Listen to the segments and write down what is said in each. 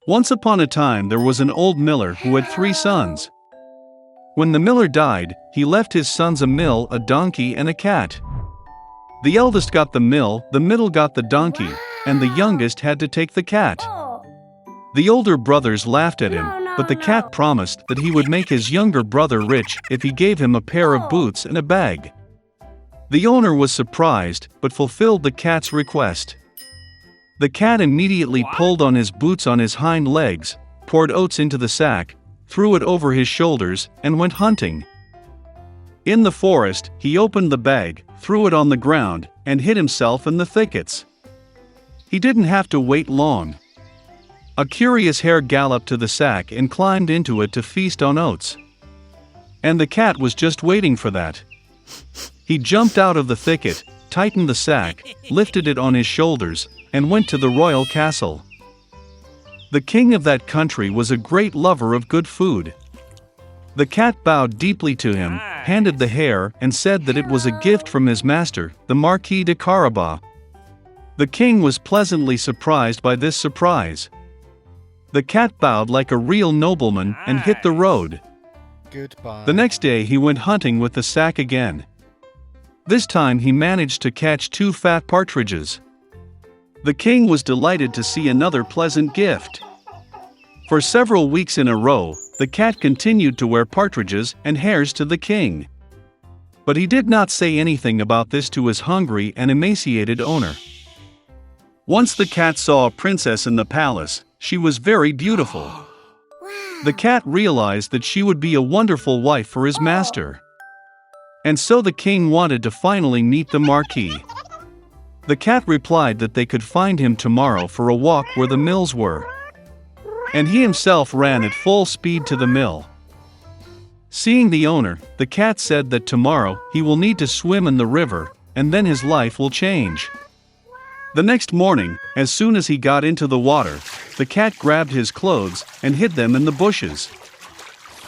Once upon a time there was an old miller who had 3 sons. When the miller died, he left his sons a mill, a donkey, and a cat. The eldest got the mill, the middle got the donkey, and the youngest had to take the cat. The older brothers laughed at him, but the cat promised that he would make his younger brother rich if he gave him a pair of boots and a bag. The owner was surprised, but fulfilled the cat's request. The cat immediately pulled on his boots on his hind legs, poured oats into the sack, threw it over his shoulders, and went hunting. In the forest, he opened the bag, threw it on the ground, and hid himself in the thickets. He didn't have to wait long. A curious hare galloped to the sack and climbed into it to feast on oats. And the cat was just waiting for that. He jumped out of the thicket, tightened the sack, lifted it on his shoulders, and went to the royal castle. The king of that country was a great lover of good food. The cat bowed deeply to him, handed the hare, and said that it was a gift from his master, the Marquis de Carabas. The king was pleasantly surprised by this surprise. The cat bowed like a real nobleman and hit the road. Goodbye. The next day he went hunting with the sack again. This time he managed to catch 2 fat partridges. The king was delighted to see another pleasant gift. For several weeks in a row, the cat continued to wear partridges and hares to the king. But he did not say anything about this to his hungry and emaciated owner. Once the cat saw a princess in the palace. She was very beautiful. The cat realized that she would be a wonderful wife for his master. And so the king wanted to finally meet the Marquis. The cat replied that they could find him tomorrow for a walk where the mills were. And he himself ran at full speed to the mill. Seeing the owner, the cat said that tomorrow he will need to swim in the river, and then his life will change. The next morning, as soon as he got into the water, the cat grabbed his clothes and hid them in the bushes.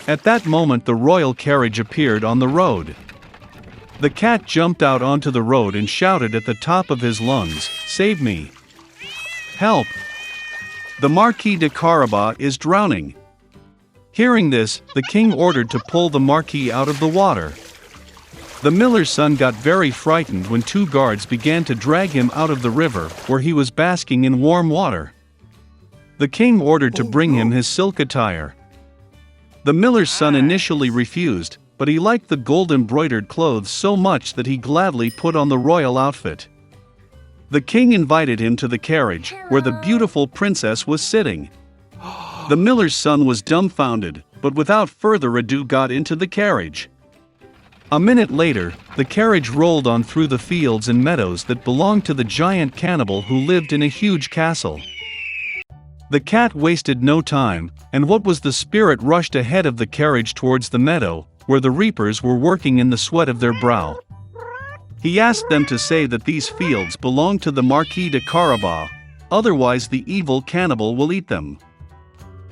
At that moment the royal carriage appeared on the road. The cat jumped out onto the road and shouted at the top of his lungs, "Save me! Help! The Marquis de Carabas is drowning!" Hearing this, the king ordered to pull the Marquis out of the water. The miller's son got very frightened when 2 guards began to drag him out of the river where he was basking in warm water. The king ordered to bring him his silk attire. The miller's son initially refused, but he liked the gold-embroidered clothes so much that he gladly put on the royal outfit. The king invited him to the carriage, where the beautiful princess was sitting. The miller's son was dumbfounded, but without further ado got into the carriage. A minute later, the carriage rolled on through the fields and meadows that belonged to the giant cannibal who lived in a huge castle. The cat wasted no time, and what was the spirit rushed ahead of the carriage towards the meadow, where the reapers were working in the sweat of their brow. He asked them to say that these fields belonged to the Marquis de Carabas, otherwise the evil cannibal will eat them.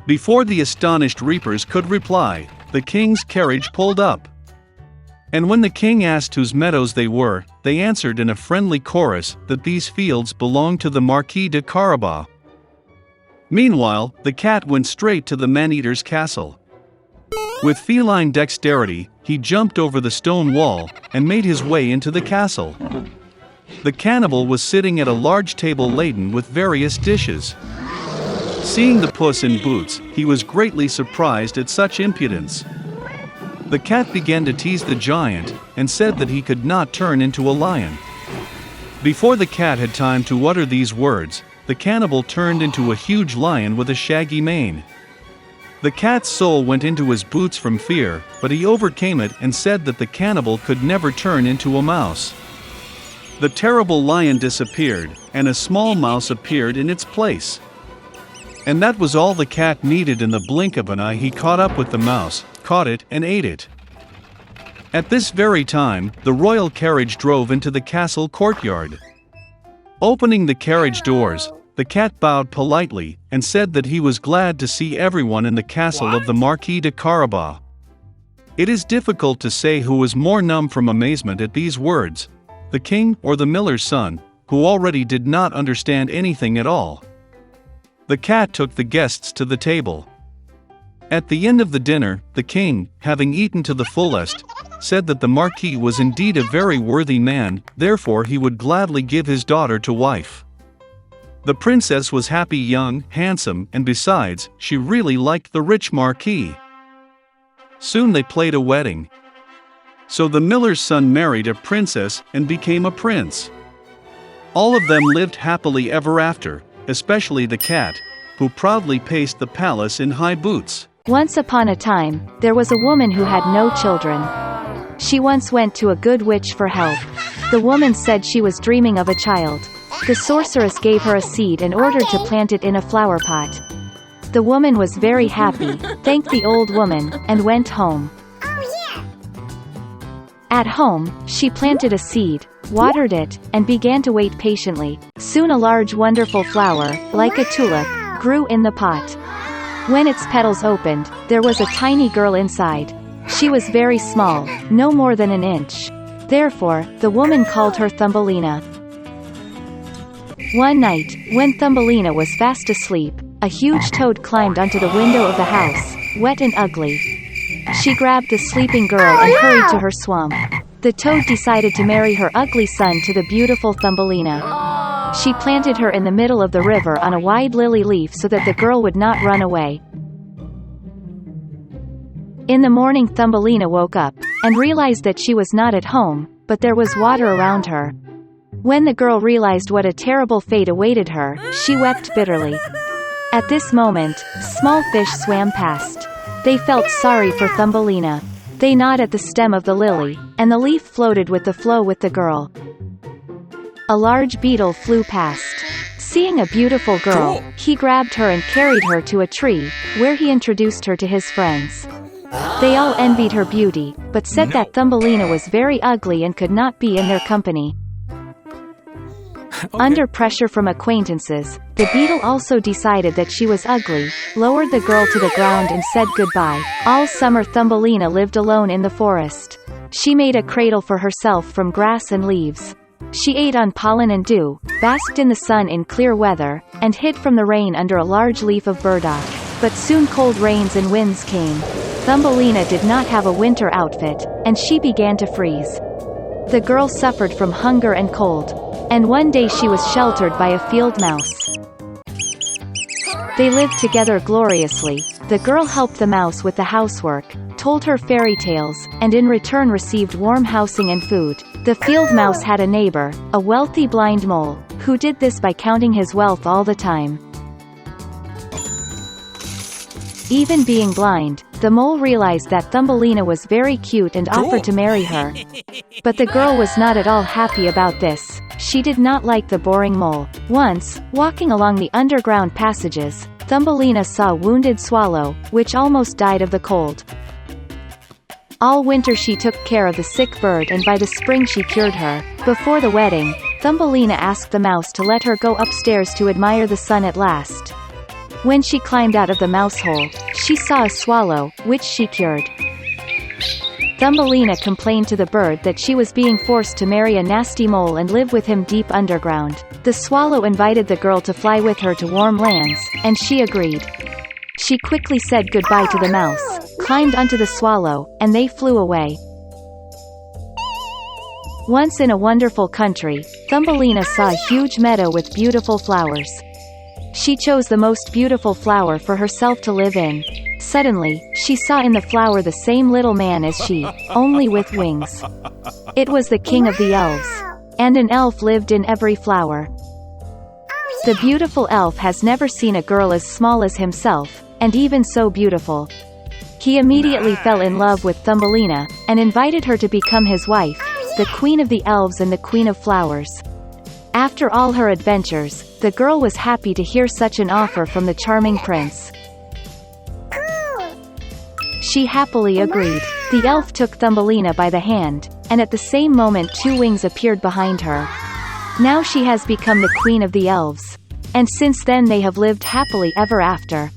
Before the astonished reapers could reply, the king's carriage pulled up. And when the king asked whose meadows they were, they answered in a friendly chorus that these fields belonged to the Marquis de Carabas. Meanwhile, the cat went straight to the man-eater's castle. With feline dexterity, he jumped over the stone wall and made his way into the castle. The cannibal was sitting at a large table laden with various dishes. Seeing the Puss in Boots, he was greatly surprised at such impudence. The cat began to tease the giant and said that he could not turn into a lion. Before the cat had time to utter these words, the cannibal turned into a huge lion with a shaggy mane. The cat's soul went into his boots from fear, but he overcame it and said that the cannibal could never turn into a mouse. The terrible lion disappeared, and a small mouse appeared in its place. And that was all the cat needed. In the blink of an eye he caught up with the mouse, caught it, and ate it. At this very time, the royal carriage drove into the castle courtyard. Opening the carriage doors, the cat bowed politely and said that he was glad to see everyone in the castle of the Marquis de Carabas. It is difficult to say who was more numb from amazement at these words, the king or the miller's son, who already did not understand anything at all. The cat took the guests to the table. At the end of the dinner, the king, having eaten to the fullest, said that the marquis was indeed a very worthy man, therefore he would gladly give his daughter to wife. The princess was happy, young, handsome, and besides, she really liked the rich marquis. Soon they played a wedding. So the miller's son married a princess and became a prince. All of them lived happily ever after, especially the cat, who proudly paced the palace in high boots. Once upon a time, there was a woman who had no children. She once went to a good witch for help. The woman said she was dreaming of a child. The sorceress gave her a seed in order to plant it in a flower pot. The woman was very happy, thanked the old woman, and went home. At home, she planted a seed, watered it, and began to wait patiently. Soon a large wonderful flower, like a tulip, grew in the pot. When its petals opened, there was a tiny girl inside. She was very small, no more than an inch. Therefore, the woman called her Thumbelina. One night, when Thumbelina was fast asleep, a huge toad climbed onto the window of the house, wet and ugly. She grabbed the sleeping girl and hurried to her swamp. The toad decided to marry her ugly son to the beautiful Thumbelina. She planted her in the middle of the river on a wide lily leaf so that the girl would not run away. In the morning, Thumbelina woke up, and realized that she was not at home, but there was water around her. When the girl realized what a terrible fate awaited her, she wept bitterly. At this moment, small fish swam past. They felt sorry for Thumbelina. They gnawed at the stem of the lily, and the leaf floated with the flow with the girl. A large beetle flew past. Seeing a beautiful girl, he grabbed her and carried her to a tree, where he introduced her to his friends. They all envied her beauty, but said that Thumbelina was very ugly and could not be in their company. Under pressure from acquaintances, the beetle also decided that she was ugly, lowered the girl to the ground and said goodbye. All summer Thumbelina lived alone in the forest. She made a cradle for herself from grass and leaves. She ate on pollen and dew, basked in the sun in clear weather, and hid from the rain under a large leaf of burdock. But soon cold rains and winds came. Thumbelina did not have a winter outfit, and she began to freeze. The girl suffered from hunger and cold. And one day she was sheltered by a field mouse. They lived together gloriously. The girl helped the mouse with the housework, told her fairy tales, and in return received warm housing and food. The field mouse had a neighbor, a wealthy blind mole, who did this by counting his wealth all the time. Even being blind, the mole realized that Thumbelina was very cute and offered to marry her. But the girl was not at all happy about this. She did not like the boring mole. Once, walking along the underground passages, Thumbelina saw a wounded swallow, which almost died of the cold. All winter she took care of the sick bird, and by the spring she cured her. Before the wedding, Thumbelina asked the mouse to let her go upstairs to admire the sun at last. When she climbed out of the mouse hole, she saw a swallow, which she cured. Thumbelina complained to the bird that she was being forced to marry a nasty mole and live with him deep underground. The swallow invited the girl to fly with her to warm lands, and she agreed. She quickly said goodbye to the mouse, climbed onto the swallow, and they flew away. Once in a wonderful country, Thumbelina saw a huge meadow with beautiful flowers. She chose the most beautiful flower for herself to live in. Suddenly, she saw in the flower the same little man as she, only with wings. It was the king of the elves. And an elf lived in every flower. The beautiful elf has never seen a girl as small as himself, and even so beautiful. He immediately fell in love with Thumbelina, and invited her to become his wife, the queen of the elves and the queen of flowers. After all her adventures, the girl was happy to hear such an offer from the charming prince. She happily agreed. The elf took Thumbelina by the hand, and at the same moment 2 wings appeared behind her. Now she has become the queen of the elves. And since then they have lived happily ever after.